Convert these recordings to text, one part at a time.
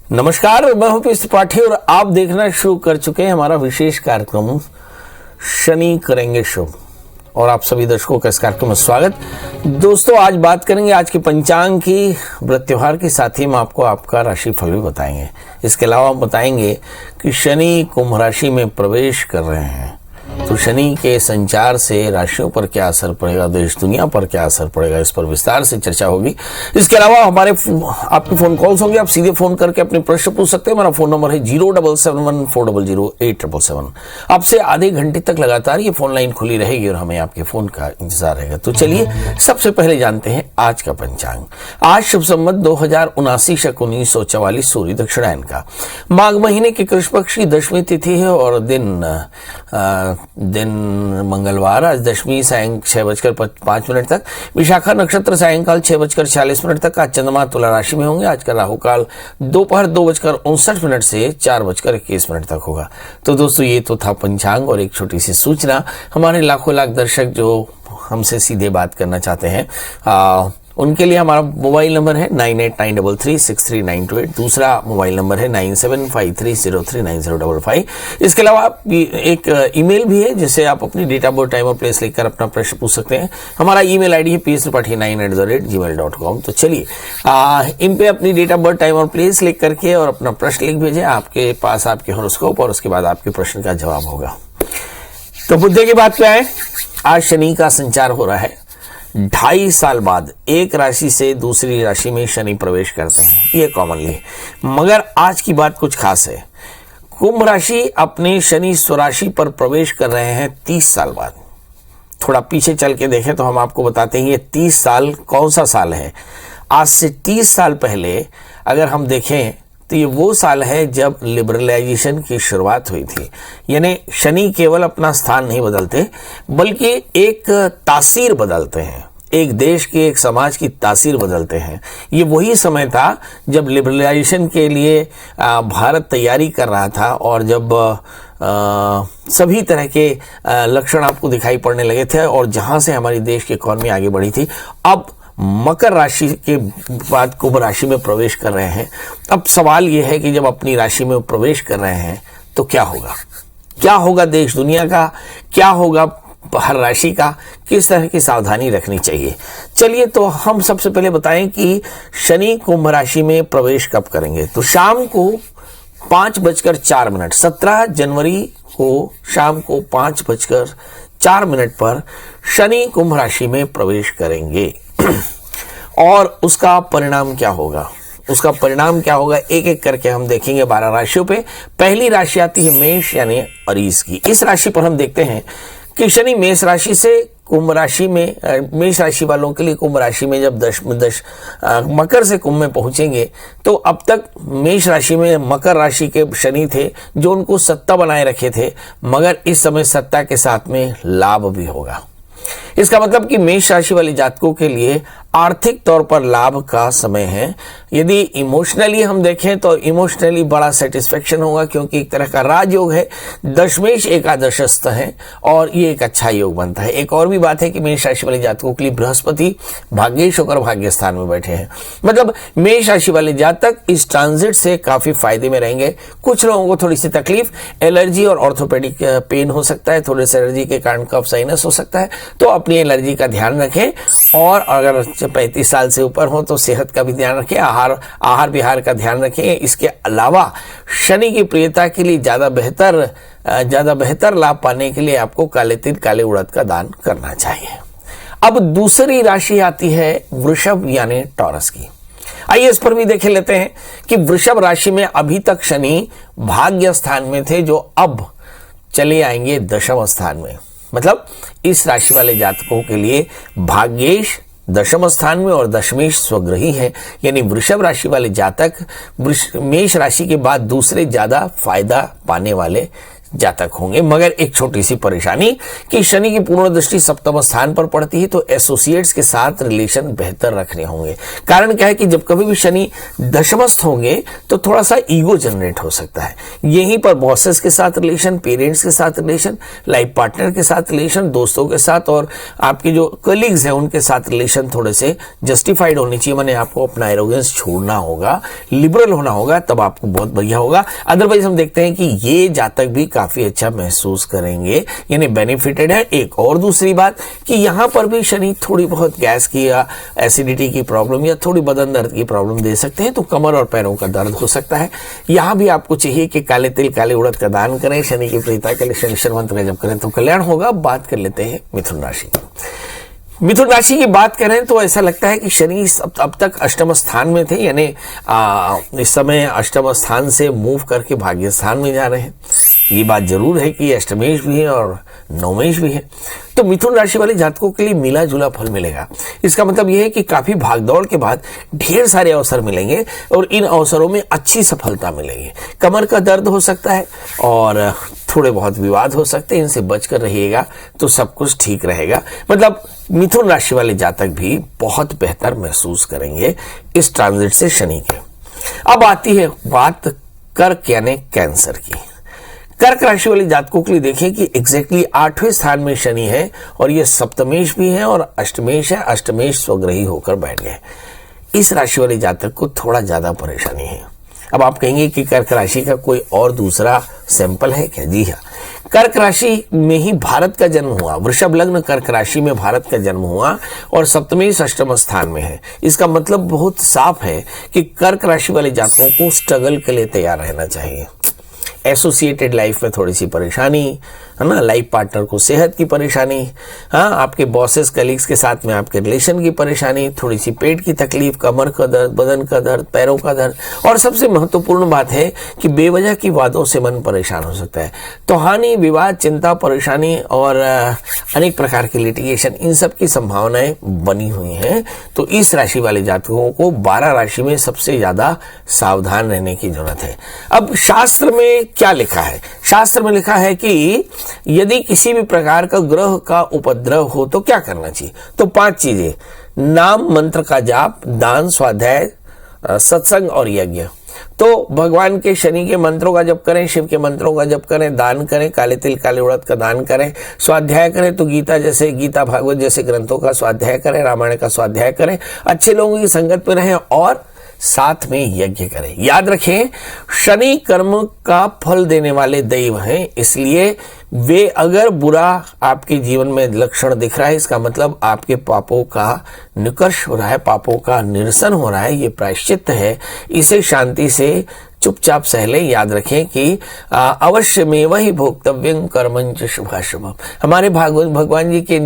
नमस्कार, मैं हूं पीयूष त्रिपाठी और आप देखना शुरू कर चुके हैं हमारा विशेष कार्यक्रम शनि करेंगे शुभ। और आप सभी दर्शकों का इस कार्यक्रम में स्वागत। दोस्तों, आज बात करेंगे आज के पंचांग की, व्रत त्योहार के साथ ही हम आपको आपका राशिफल भी बताएंगे। इसके अलावा हम बताएंगे कि शनि कुंभ राशि में प्रवेश कर रहे हैं, तो शनि के संचार से राशियों पर क्या असर पड़ेगा, देश दुनिया पर क्या असर पड़ेगा, इस पर विस्तार से चर्चा होगी। इसके अलावा हमारे आपके फोन कॉल्स होंगे, आप सीधे फोन करके अपने प्रश्न पूछ सकते हैं। हमारा फोन नंबर है 07714008877। आपसे आधे घंटे तक लगातार ये फोन लाइन खुली रहेगी और हमें आपके फोन का इंतजार रहेगा। तो चलिए सबसे पहले जानते हैं आज का पंचांग। आज शुभ संवत 2079 शक 1944 सूर्य दक्षिणायन का माघ महीने के कृष्ण पक्ष की दशमी तिथि है और दिन मंगलवार। आज दशमी सायं 6:05 तक, विशाखा नक्षत्र सायंकाल 6:46 तक। आज चंद्रमा तुला राशि में होंगे। आज का राहु काल दोपहर 2:59 से 4:21 तक होगा। तो दोस्तों, ये तो था पंचांग और एक छोटी सी सूचना। हमारे लाखों लाख दर्शक जो हमसे सीधे बात करना चाहते हैं उनके लिए हमारा मोबाइल नंबर है 9893363928। दूसरा मोबाइल नंबर है 9753039055। इसके अलावा एक ईमेल भी है जिसे आप अपनी डेट ऑफ बर्थ, टाइम और प्लेस लिखकर अपना प्रश्न पूछ सकते हैं। हमारा ईमेल आईडी है psripathi9@gmail.com। तो चलिए इन पे अपनी डेट ऑफ बर्थ, टाइम और प्लेस लिख करके और अपना प्रश्न लिख भेजें। आपके पास आपके हॉरोस्कोप और उसके बाद आपके प्रश्न का जवाब होगा। तो मुद्दे की बात पे आए। आज शनि का संचार हो रहा है। 2.5 साल बाद एक राशि से दूसरी राशि में शनि प्रवेश करते हैं, ये कॉमनली। मगर आज की बात कुछ खास है। कुंभ राशि अपने शनि स्वराशि पर प्रवेश कर रहे हैं 30 साल बाद। थोड़ा पीछे चल के देखें तो हम आपको बताते हैं ये 30 साल कौन सा साल है। आज से 30 साल पहले अगर हम देखें तो ये वो साल है जब लिबरलाइजेशन की शुरुआत हुई थी। यानी शनि केवल अपना स्थान नहीं बदलते बल्कि एक तासीर बदलते हैं, एक देश की, एक समाज की तासीर बदलते हैं। ये वही समय था जब लिबरलाइजेशन के लिए भारत तैयारी कर रहा था और जब सभी तरह के लक्षण आपको दिखाई पड़ने लगे थे और जहां से हमारी देश की इकॉनमी आगे बढ़ी थी। अब मकर राशि के बाद कुंभ राशि में प्रवेश कर रहे हैं। अब सवाल यह है कि जब अपनी राशि में प्रवेश कर रहे हैं तो क्या होगा, क्या होगा देश दुनिया का, क्या होगा हर राशि का, किस तरह की सावधानी रखनी चाहिए। चलिए तो हम सबसे पहले बताएं कि शनि कुंभ राशि में प्रवेश कब करेंगे। तो शाम को 5:04 17 जनवरी को शाम को 5:04 पर शनि कुंभ राशि में प्रवेश करेंगे। और उसका परिणाम क्या होगा, उसका परिणाम क्या होगा एक एक करके हम देखेंगे 12 राशियों पे। पहली राशि आती है मेष यानी अरीस की। इस राशि पर हम देखते हैं कि शनि मेष राशि से कुंभ राशि में, मेष राशि वालों के लिए कुंभ राशि में जब मकर से कुंभ में पहुंचेंगे तो अब तक मेष राशि में मकर राशि के शनि थे जो उनको सत्ता बनाए रखे थे, मगर इस समय सत्ता के साथ में लाभ भी होगा। इसका मतलब कि मेष राशि वाले जातकों के लिए आर्थिक तौर पर लाभ का समय है। यदि इमोशनली हम देखें तो इमोशनली बड़ा सेटिस्फेक्शन होगा क्योंकि एक तरह का राजयोग है, दशमेश एकादशस्थ है और ये एक अच्छा योग बनता है। एक और भी बात है कि मेष राशि वाले जातकों के लिए बृहस्पति भाग्येश होकर भाग्य स्थान में बैठे हैं। मतलब मेष राशि वाले जातक इस ट्रांजिट से काफी फायदे में रहेंगे। कुछ लोगों को थोड़ी सी तकलीफ, एलर्जी और ऑर्थोपेडिक पेन हो सकता है, थोड़े से एलर्जी के कारण कफ साइनस हो सकता है, तो अपनी एलर्जी का ध्यान रखें। और अगर 35 साल से ऊपर हो तो सेहत का भी ध्यान रखें, आहार विहार का ध्यान रखें। इसके अलावा शनि की प्रियता के लिए ज्यादा बेहतर लाभ पाने के लिए आपको काले तिल, काले उड़द का दान करना चाहिए। अब दूसरी राशि आती है वृषभ यानी टॉरस की। आइए इस पर भी देख लेते हैं कि वृषभ राशि में अभी तक शनि भाग्य स्थान में थे जो अब चले आएंगे दशम स्थान में। मतलब इस राशि वाले जातकों के लिए भाग्येश दशम स्थान में और दशमेश स्वग्रही है। यानी वृषभ राशि वाले जातक मेष राशि के बाद दूसरे ज्यादा फायदा पाने वाले जातक होंगे, मगर एक छोटी सी परेशानी कि शनि की पूर्ण दृष्टि सप्तम स्थान पर पड़ती है, तो एसोसिएट्स के साथ रिलेशन बेहतर रखने होंगे। कारण क्या है कि जब कभी भी शनि दशमस्थ होंगे तो थोड़ा सा ईगो जनरेट हो सकता है। यहीं पर बॉसेस के साथ रिलेशन, पेरेंट्स के साथ रिलेशन, लाइफ पार्टनर के साथ रिलेशन, दोस्तों के साथ और आपके जो कलीग्स हैं उनके साथ रिलेशन थोड़े से जस्टिफाइड होनी चाहिए। मैंने आपको अपना एरोगेंस छोड़ना होगा, लिबरल होना होगा, तब आपको बहुत बढ़िया होगा। अदरवाइज हम देखते हैं कि ये जातक भी काफी अच्छा महसूस करेंगे, यानी बेनिफिटेड है। एक और दूसरी बात कि यहां पर भी शनि थोड़ी बहुत गैस की या एसिडिटी की प्रॉब्लम या थोड़ी बदन दर्द की प्रॉब्लम दे सकते हैं, तो कमर और पैरों का दर्द हो सकता है। यहां भी आपको चाहिए कि काले तिल काले उड़द का दान करें, शनि की प्रीता के लिए शनिश्चर मंत्र का जप करें तो कल्याण होगा। बात कर लेते हैं मिथुन राशि की। मिथुन राशि की बात करें तो ऐसा लगता है कि शनि अब तक अष्टम स्थान में थे, यानी इस समय अष्टम स्थान से मूव करके भाग्य स्थान में जा रहे हैं। ये बात जरूर है कि अष्टमेश भी है और नवमेश भी है, तो मिथुन राशि वाले जातकों के लिए मिला जुला फल मिलेगा। इसका मतलब यह है कि काफी भागदौड़ के बाद ढेर सारे अवसर मिलेंगे और इन अवसरों में अच्छी सफलता मिलेगी। कमर का दर्द हो सकता है और थोड़े बहुत विवाद हो सकते हैं, इनसे बचकर रहिएगा तो सब कुछ ठीक रहेगा। मतलब मिथुन राशि वाले जातक भी बहुत बेहतर महसूस करेंगे इस ट्रांजिट से शनि के। अब आती है बात कर्क यानी कैंसर की। कर्क राशि वाले जातकों के लिए देखें कि एग्जैक्टली 8वें स्थान में शनि है और ये सप्तमेश भी है और अष्टमेश है। अष्टमेश स्वग्रही होकर बैठ गए। इस राशि वाले जातक को थोड़ा ज्यादा परेशानी है। अब आप कहेंगे कि कर्क राशि का कोई और दूसरा सैंपल है क्या? जी हाँ, कर्क राशि में ही भारत का जन्म हुआ। वृषभ लग्न कर्क राशि में भारत का जन्म हुआ और सप्तमेश अष्टम स्थान में है। इसका मतलब बहुत साफ है कि कर्क राशि वाले जातकों को स्ट्रगल के लिए तैयार रहना चाहिए। एसोसिएटेड लाइफ में थोड़ी सी परेशानी है ना, लाइफ पार्टनर को सेहत की परेशानी, हाँ, आपके बॉसेस कलीग्स के साथ में आपके रिलेशन की परेशानी, थोड़ी सी पेट की तकलीफ, कमर का दर्द, बदन का दर्द, पैरों का दर्द, और सबसे महत्वपूर्ण बात है कि बेवजह की वादों से मन परेशान हो सकता है। तो हानि, विवाद, चिंता, परेशानी और अनेक प्रकार के लिटिगेशन, इन सब की संभावनाएं बनी हुई हैं। तो इस राशि वाले जातकों को 12 राशि में सबसे ज्यादा सावधान रहने की जरूरत है। अब शास्त्र में क्या लिखा है? शास्त्र में लिखा है कि यदि किसी भी प्रकार का ग्रह का उपद्रव हो तो क्या करना चाहिए? तो 5 चीजें: नाम मंत्र का जाप, दान, स्वाध्याय, सत्संग और यज्ञ। तो भगवान के शनि के मंत्रों का जप करें, शिव के मंत्रों का जप करें, दान करें, काले तिल काले उड़द का दान करें, स्वाध्याय करें तो गीता भागवत जैसे ग्रंथों का स्वाध्याय करें, रामायण का स्वाध्याय करें, अच्छे लोगों की संगत में रहें और साथ में यज्ञ करें। याद रखें, शनि कर्म का फल देने वाले दैव हैं, इसलिए वे अगर बुरा आपके जीवन में लक्षण दिख रहा है, इसका मतलब आपके पापों का निकर्ष हो रहा है, पापों का निरसन हो रहा है, ये प्रायश्चित है। इसे शांति से चुपचाप सहले। याद रखें कि अवश्य में वही भोक्तव्यं कर्मंच शुभाशुभम। हमारे भगवान जी के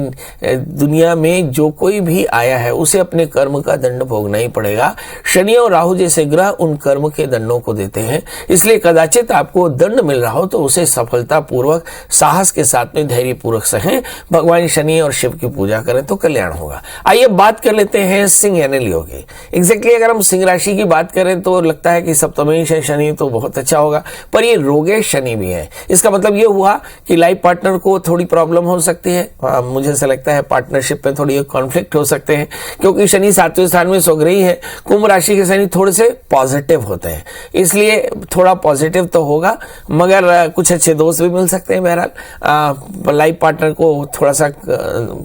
दुनिया में जो कोई भी आया है उसे अपने कर्म का दंड भोगना ही पड़ेगा। शनि और राहु जैसे ग्रह उन कर्म के दंडों को देते हैं, इसलिए कदाचित आपको दंड मिल रहा हो तो उसे सफलता पूर्वक, साहस के साथ में धैर्य पूर्वक सहें। भगवान शनि और शिव की पूजा करें तो कल्याण होगा। आइए बात कर लेते हैं सिंह यानी लियो की। एग्जैक्टली अगर हम सिंह राशि की बात करें तो लगता है कि सप्तमेश शनि तो बहुत अच्छा होगा, पर ये रोगेश शनि भी है। इसका मतलब ये हुआ कि लाइफ पार्टनर को थोड़ी प्रॉब्लम हो सकती है। मुझे ऐसा लगता है पार्टनरशिप में थोड़ी कॉन्फ्लिक्ट हो सकते हैं, क्योंकि शनि 7वें स्थान में स्वग्रही है। कुंभ राशि के शनि थोड़े से पॉजिटिव होते हैं, इसलिए थोड़ा पॉजिटिव तो होगा, मगर कुछ अच्छे दोस्त भी मिल सकते हैं। बहरहाल लाइफ पार्टनर को थोड़ा सा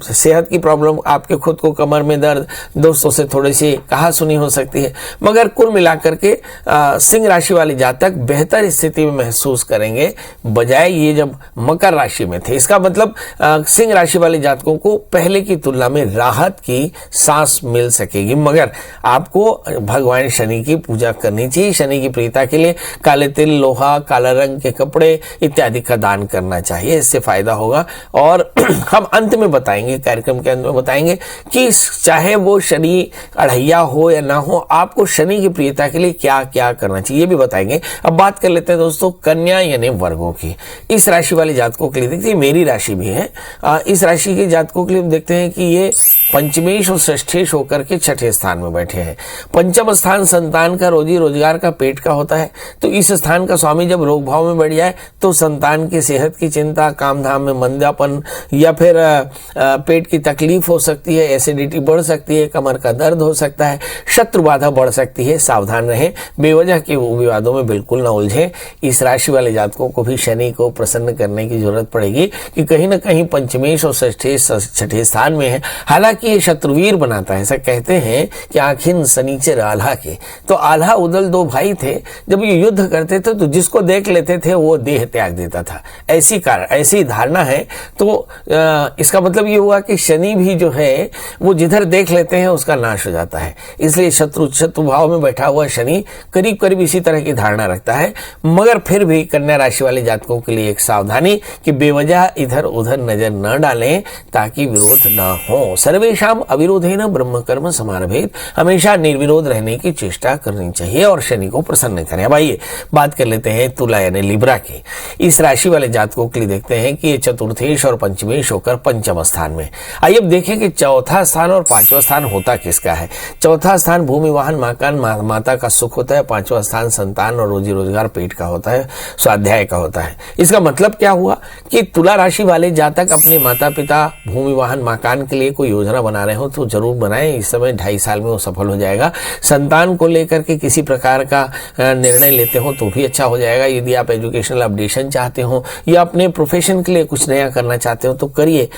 सेहत की प्रॉब्लम, आपके खुद को कमर में दर्द, दोस्तों से थोड़ी सी कहा सुनी हो सकती है, मगर कुल मिलाकर के सिंह राशि वाले जातक बेहतर स्थिति में महसूस करेंगे बजाय ये जब मकर राशि में थे। इसका मतलब सिंह राशि वाले जातकों को पहले की तुलना में राहत की सांस मिल सकेगी, मगर आपको भगवान शनि की पूजा करनी चाहिए। शनि की प्रीता के लिए काले तिल, लोहा, काला रंग के कपड़े इत्यादि का दान करना चाहिए, इससे फायदा होगा। और हम अंत में बताएंगे, कार्यक्रम के अंत में बताएंगे कि चाहे वो शनि अढ़ैया हो या ना हो, आपको शनि की प्रियता के लिए क्या क्या करना चाहिए ये भी बताएंगे। अब बात कर लेते हैं दोस्तों कन्या यानी वर्गों की। इस राशि वाले जातकों के लिए देखिए, मेरी राशि भी है, इस राशि के जातकों के लिए देखते हैं कि ये पंचमेश और षष्ठेश होकर के छठे स्थान में बैठे हैं। पंचम स्थान संतान का, रोजी रोजगार का, पेट का होता है। तो इस स्थान का स्वामी जब रोग भाव में बढ़ जाए तो संतान की सेहत की चिंता, काम धाम में मंदापन या फिर पेट की तकलीफ हो सकती है, एसिडिटी बढ़ सकती है, कमर का दर्द हो सकता है, शत्रु बाधा बढ़ सकती है। सावधान रहें, बेवजह के विवादों में बिल्कुल ना उलझे। इस राशि वाले जातकों को भी शनि को प्रसन्न करने की जरूरत पड़ेगी कि कहीं ना कहीं पंचमेश और छठे स्थान में है। हालांकि ये शत्रुवीर बनाता है। ऐसा कहते हैं कि आखिर शनिचर आल्हा के, तो आल्हा उदल दो भाई थे, जब ये युद्ध करते थे तो जिसको देख लेते थे वो देह त्याग देता था। ऐसी धारणा है। तो इसका मतलब ये हुआ कि शनि भी जो है वो जिधर देख लेते हैं उसका नाश हो जाता है। इसलिए शत्रु भाव में बैठा हुआ शनि करीब करीब इसी तरह की धारणा रखता है। मगर फिर भी कन्या राशि वाले जातकों के लिए एक सावधानी कि बेवजह इधर उधर नजर न डालें ताकि विरोध न हो। सर्वेषाम अविरोधेन ब्रह्म कर्म समारभेत, हमेशा निर्विरोध रहने की चेष्टा करनी चाहिए और शनि को प्रसन्न करें। अब आइए बात कर लेते हैं तुला यानी लिब्रा की। इस राशि वाले जातकों के लिए देखते हैं कि ये चतुर्थेश और पंचमेश होकर पंचम स्थान में। आइए अब देखें कि चौथा स्थान और पांचवा स्थान होता किसका है। चौथा स्थान भूमि वाहन मकान माता का सुख होता है। पांचवा स्थान संतान और रोजी रोजगार, पेट का होता है, स्वाध्याय का होता है। इसका मतलब क्या हुआ कि तुला राशि वाले जातक अपने माता पिता, भूमि वाहन मकान के लिए कोई योजना बना रहे हो तो जरूर बनाएं। इस समय 2.5 साल में वो सफल हो जाएगा। संतान को लेकर के किसी प्रकार का निर्णय लेते हो तो भी अच्छा हो जाएगा। यदि आप एजुकेशनल अपडेशन चाहते हो या अपने प्रोफेशन के लिए कुछ नया करना चाहते हो तो करिए।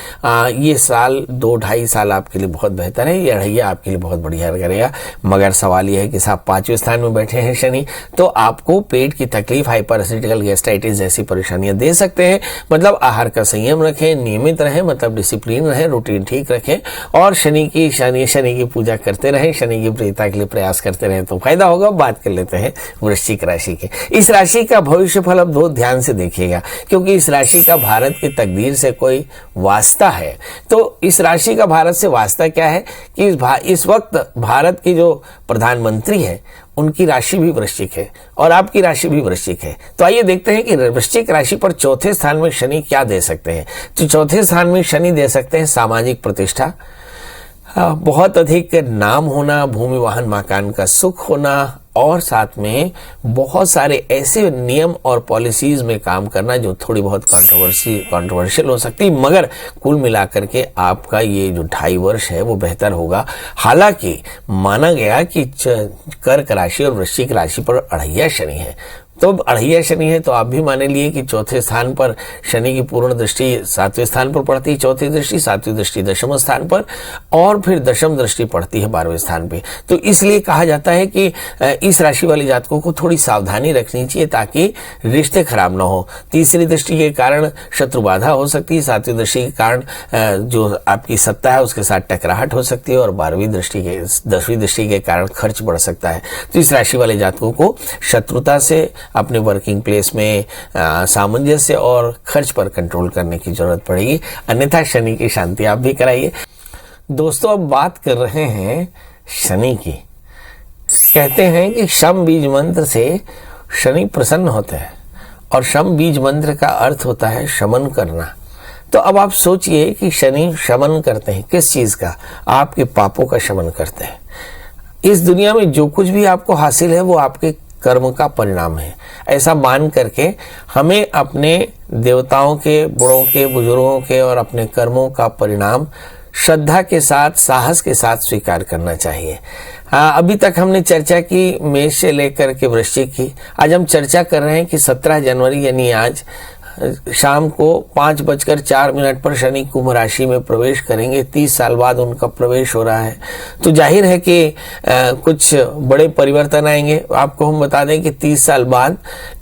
ये साल 2-2.5 साल आपके लिए बहुत बेहतर है। ये अढ़ैया आपके लिए बहुत बढ़िया करेगा। मगर सवाल यह है कि साहब 5वें स्थान में बैठे हैं शनि, तो आपको पेट की तकलीफ, हाइपर एसिडिकल गैस्ट्राइटिस जैसी परेशानियां दे सकते हैं। मतलब आहार का संयम रखें, नियमित रहें, मतलब डिसिप्लिन रहें, रूटीन ठीक रखें और शनि की पूजा करते रहें, शनि की प्रियता के लिए प्रयास करते रहें तो फायदा होगा। बात कर लेते हैं वृश्चिक राशि के। इस राशि का भविष्य फल अब बहुत ध्यान से देखिएगा, क्योंकि इस राशि का भारत की तकदीर से कोई वास्ता है। तो इस राशि का भारत से वास्ता क्या है कि इस वक्त भारत की जो प्रधानमंत्री है उनकी राशि भी वृश्चिक है और आपकी राशि भी वृश्चिक है। तो आइए देखते हैं कि वृश्चिक राशि पर चौथे स्थान में शनि क्या दे सकते हैं। तो चौथे स्थान में शनि दे सकते हैं सामाजिक प्रतिष्ठा, बहुत अधिक नाम होना, भूमि वाहन मकान का सुख होना और साथ में बहुत सारे ऐसे नियम और पॉलिसीज में काम करना जो थोड़ी बहुत कंट्रोवर्शियल हो सकती, मगर कुल मिलाकर के आपका ये जो 2.5 वर्ष है वो बेहतर होगा। हालांकि माना गया कि कर्क राशि और वृश्चिक राशि पर अढ़ैया शनि है, तो अढ़ैया शनि है तो आप भी मान लिए कि चौथे स्थान पर शनि की पूर्ण दृष्टि 7वें स्थान पर पड़ती है, चौथी दृष्टि, 7वीं दृष्टि 10वें स्थान पर और फिर 10वीं दृष्टि पड़ती है 12वें स्थान पे। तो इसलिए कहा जाता है कि इस राशि वाले जातकों को थोड़ी सावधानी रखनी चाहिए ताकि रिश्ते खराब ना हो। तीसरी दृष्टि के कारण शत्रु बाधा हो सकती है, 7वीं दृष्टि के कारण जो आपकी सत्ता है उसके साथ टकराहट हो सकती है और 10वीं दृष्टि के कारण खर्च बढ़ सकता है। तो इस राशि वाले जातकों को शत्रुता से, अपने वर्किंग प्लेस में सामंजस्य और खर्च पर कंट्रोल करने की जरूरत पड़ेगी, अन्यथा शनि की शांति आप भी कराइए। दोस्तों अब बात कर रहे हैं शनि की। कहते हैं कि शम बीज मंत्र से शनि प्रसन्न होते हैं और शम बीज मंत्र का अर्थ होता है शमन करना। तो अब आप सोचिए कि शनि शमन करते हैं किस चीज का? आपके पापों का शमन करते हैं। इस दुनिया में जो कुछ भी आपको हासिल है वो आपके कर्म का परिणाम है। ऐसा मान करके हमें अपने देवताओं के, बड़ों के, बुजुर्गों के और अपने कर्मों का परिणाम श्रद्धा के साथ, साहस के साथ स्वीकार करना चाहिए। अभी तक हमने चर्चा की मेष से लेकर के वृश्चिक की। आज हम चर्चा कर रहे हैं कि 17 जनवरी यानी आज शाम को 5:04 पर शनि कुंभ राशि में प्रवेश करेंगे। 30 साल बाद उनका प्रवेश हो रहा है, तो जाहिर है कि कुछ बड़े परिवर्तन आएंगे। आपको हम बता दें कि 30 साल बाद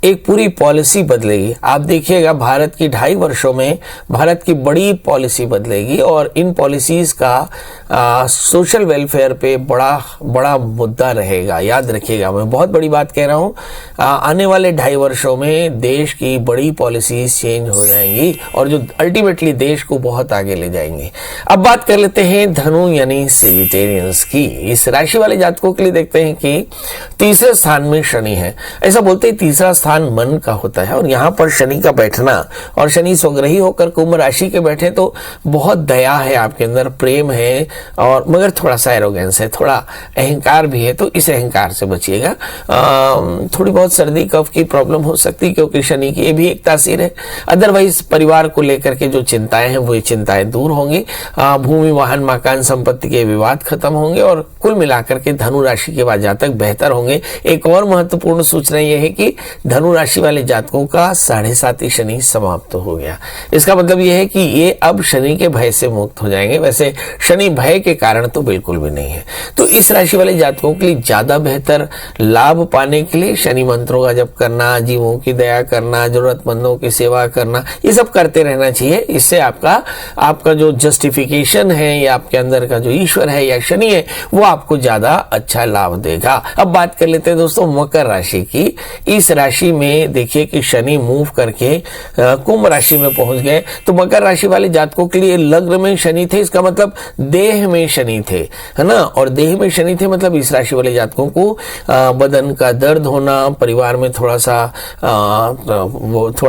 एक पूरी पॉलिसी बदलेगी। आप देखिएगा भारत की 2.5 वर्षों में भारत की बड़ी पॉलिसी बदलेगी और इन पॉलिसीज का सोशल वेलफेयर पे बड़ा मुद्दा रहेगा। याद रखिएगा, मैं बहुत बड़ी बात कह रहा हूँ। आने वाले 2.5 वर्षों में देश की बड़ी पॉलिसी पॉलिसीज चेंज हो जाएंगी और जो अल्टीमेटली देश को बहुत आगे ले जाएंगी। अब बात कर लेते हैं धनु यानी सेजिटेरियंस की। इस राशि वाले जातकों के लिए देखते हैं कि तीसरे स्थान में शनि है। ऐसा बोलते हैं तीसरा स्थान मन का होता है और यहाँ पर शनि का बैठना और शनि स्वग्रही होकर कुंभ राशि के बैठे तो बहुत दया है आपके अंदर, प्रेम है और मगर थोड़ा सा एरोगेंस है, थोड़ा अहंकार भी है, तो इस अहंकार से बचिएगा। थोड़ी बहुत सर्दी कफ की प्रॉब्लम हो सकती है क्योंकि शनि की ये भी एक तासीर है। अदरवाइज परिवार को लेकर के जो चिंताएं हैं वो चिंताएं दूर होंगी। भूमि वाहन मकान संपत्ति के विवाद खत्म होंगे और कुल मिलाकर के धनु राशि के बाद जातक बेहतर होंगे। एक और महत्वपूर्ण सूचना यह है कि धनु राशि वाले जातकों का 7.5 शनि समाप्त हो गया। इसका मतलब यह है कि ये अब शनि के भय से मुक्त हो जाएंगे। वैसे शनि भय के कारण तो बिल्कुल भी नहीं है। तो इस राशि वाले जातकों के लिए ज्यादा बेहतर लाभ पाने के लिए शनि मंत्रों का जप करना, जीवों की दया करना, जरूरतमंदों की सेवा करना, ये सब करते रहना चाहिए। इससे आपका जो जस्टिफिकेशन है या आपके अंदर का जो ईश्वर है या शनि है वो आपको ज्यादा अच्छा लाभ देगा। अब बात कर लेते हैं दोस्तों मकर राशि की। इस राशि में देखिए कि शनि मूव करके कुंभ राशि में पहुंच गए। तो मकर राशि वाले जातकों के लिए लग्न में शनि थे, इसका मतलब देह में शनि थे, है ना। और देह में शनि थे मतलब इस राशि वाले जातकों को बदन का दर्द होना, परिवार में थोड़ा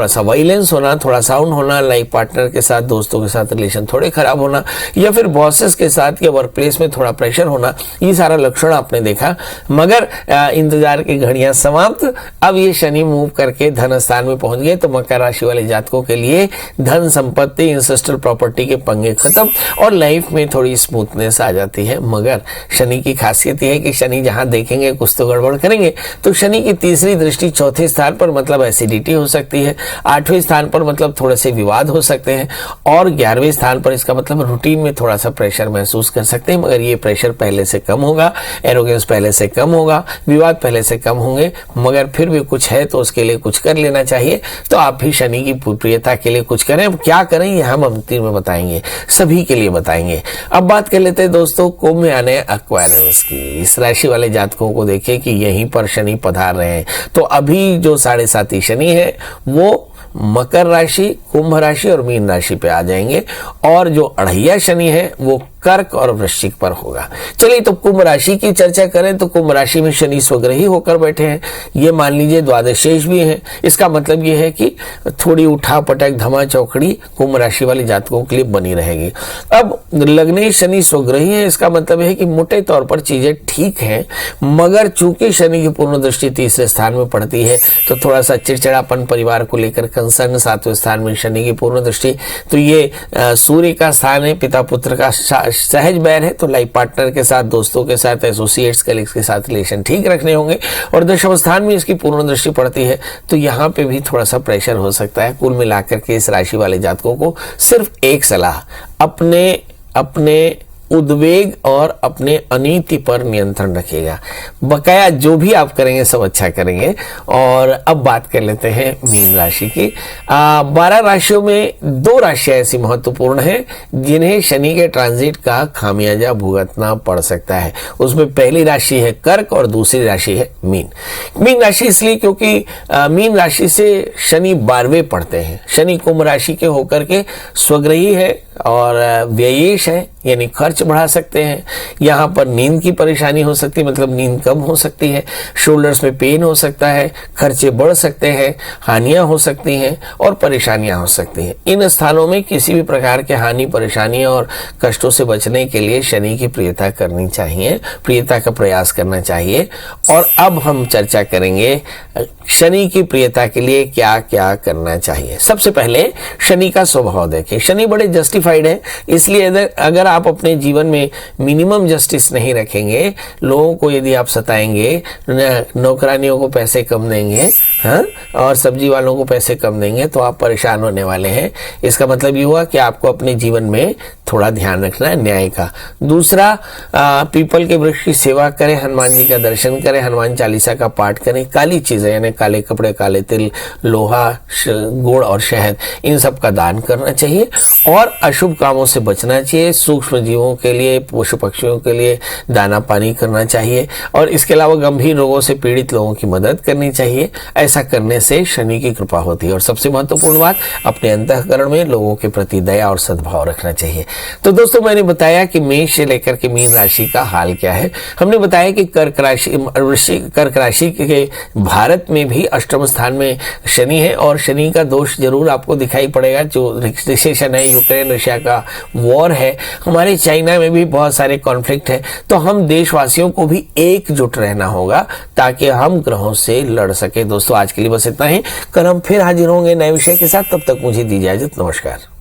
सा वायलेंस होना, थोड़ा साउंड होना, लाइफ पार्टनर के साथ, दोस्तों के साथ रिलेशन थोड़े खराब होना या फिर बॉसेस के साथ या वर्क प्लेस में थोड़ा प्रेशर होना, ये सारा लक्षण आपने देखा। मगर इंतजार की घड़ियां समाप्त। अब ये शनि मूव करके धन स्थान में पहुंच गए तो मकर राशि वाले जातकों के लिए धन संपत्ति इंसेस्ट्रल प्रॉपर्टी के पंगे खत्म और लाइफ में थोड़ी स्मूथनेस आ जाती है। मगर शनि की खासियत यह है कि शनि जहां देखेंगे कुछ तो गड़बड़ करेंगे। तो शनि की तीसरी दृष्टि चौथे स्थान पर मतलब एसिडिटी हो सकती है, 8वें स्थान पर मतलब थोड़े से विवाद हो सकते हैं और 11वें स्थान पर इसका मतलब रूटीन में थोड़ा सा प्रेशर महसूस कर सकते हैं। मगर ये प्रेशर पहले से कम होगा, एरोगेंस पहले से कम होगा, विवाद पहले से कम होंगे। मगर फिर भी कुछ है तो उसके लिए कुछ कर लेना चाहिए। तो आप भी शनि की प्रियता के लिए कुछ करें। अब क्या करें ये हम अंतिम में बताएंगे, सभी के लिए बताएंगे। अब बात कर लेते हैं दोस्तों कुंभ यानी एक्वेरियस की। इस राशि वाले जातकों को देखिए कि यहीं पर शनि पधार रहे हैं। तो अभी जो 7.5 शनि है वो मकर राशि, कुंभ राशि और मीन राशि पे आ जाएंगे और जो अढ़ैया शनि है वो कर्क और वृश्चिक पर होगा। चलिए तो कुंभ राशि की चर्चा करें तो कुंभ राशि में शनि स्वग्रही होकर बैठे हैं। ये मान लीजिए द्वादशेष भी है। इसका मतलब ये है कि थोड़ी उठा पटक धमा चौकड़ी कुंभ राशि वाले जातकों के लिए बनी रहेगी। अब लग्ने शनि स्वग्रही है, इसका मतलब है कि मोटे तौर पर चीजें ठीक हैं। मगर चूंकि शनि की पूर्ण दृष्टि तीसरे स्थान में पड़ती है तो थोड़ा सा चिड़चिड़ापन परिवार को लेकर कंसर्न, 7वें स्थान में शनि की पूर्ण दृष्टि, तो ये सूर्य का स्थान है, पिता पुत्र का सहज बैर है। तो लाइफ पार्टनर के साथ, दोस्तों के साथ, एसोसिएट्स कलीग्स के साथ रिलेशन ठीक रखने होंगे। और दशम स्थान में इसकी पूर्ण दृष्टि पड़ती है तो यहाँ पे भी थोड़ा सा प्रेशर हो सकता है। कुल मिलाकर के इस राशि वाले जातकों को सिर्फ एक सलाह, अपने उद्वेग और अपने अनीति पर नियंत्रण रखिएगा। बकाया जो भी आप करेंगे सब अच्छा करेंगे। और अब बात कर लेते हैं मीन राशि की। 12 राशियों में 2 राशियां ऐसी महत्वपूर्ण हैं जिन्हें शनि के ट्रांजिट का खामियाजा भुगतना पड़ सकता है। उसमें पहली राशि है कर्क और दूसरी राशि है मीन। मीन राशि इसलिए क्योंकि मीन राशि से शनि 12वें पढ़ते हैं। शनि कुंभ राशि के होकर के स्वग्रही है और व्ययेश है, यानी खर्च बढ़ा सकते हैं। यहाँ पर नींद की परेशानी हो सकती है, मतलब नींद कम हो सकती है, शोल्डर्स में पेन हो सकता है, खर्चे बढ़ सकते हैं, हानियां हो सकती हैं और परेशानियां हो सकती हैं। इन स्थानों में किसी भी प्रकार के हानि, परेशानियों और कष्टों से बचने के लिए शनि की प्रियता करनी चाहिए, प्रियता का प्रयास करना चाहिए। और अब हम चर्चा करेंगे शनि की प्रियता के लिए क्या क्या करना चाहिए। सबसे पहले शनि का स्वभाव देखें। शनि बड़े जस्टिफाइड है, इसलिए अगर आप अपने जीवन में मिनिमम जस्टिस नहीं रखेंगे, लोगों को यदि आप सताएंगे, नौकरानियों को पैसे कम देंगे, हाँ, और सब्जी वालों को पैसे कम देंगे तो आप परेशान होने वाले हैं। इसका मतलब ये हुआ कि आपको अपने जीवन में थोड़ा ध्यान रखना है न्याय का। दूसरा, पीपल के वृक्ष की सेवा करें, हनुमान जी का दर्शन करें, हनुमान चालीसा का पाठ करें, काली चीजें यानी काले कपड़े, काले तिल, लोहा, गुड़ और शहद, इन सब का दान करना चाहिए और अशुभ कामों से बचना चाहिए। सूक्ष्म जीवों के लिए, पशु पक्षियों के लिए दाना पानी करना चाहिए और इसके अलावा गंभीर रोगों से पीड़ित लोगों की मदद करनी चाहिए। ऐसा करने से शनि की कृपा होती है। और सबसे महत्वपूर्ण बात, अपने अंतःकरण में लोगों के प्रति दया और सद्भाव रखना चाहिए। तो दोस्तों, मैंने बताया कि मेष से लेकर के मीन राशि का हाल क्या है। हमने बताया कि कर्क राशि के भारत में भी अष्टम स्थान में शनि है और शनि का दोष जरूर आपको दिखाई पड़ेगा। जो रिसेशन है, यूक्रेन रशिया का वॉर है, हमारे चाइना में भी बहुत सारे कॉन्फ्लिक्ट है, तो हम देशवासियों को भी एकजुट रहना होगा ताकि हम ग्रहों से लड़ सके। दोस्तों, आज के लिए बस इतना ही। कल हम फिर हाजिर होंगे नए विषय के साथ। तब तक मुझे दीजिए इजाजत। नमस्कार।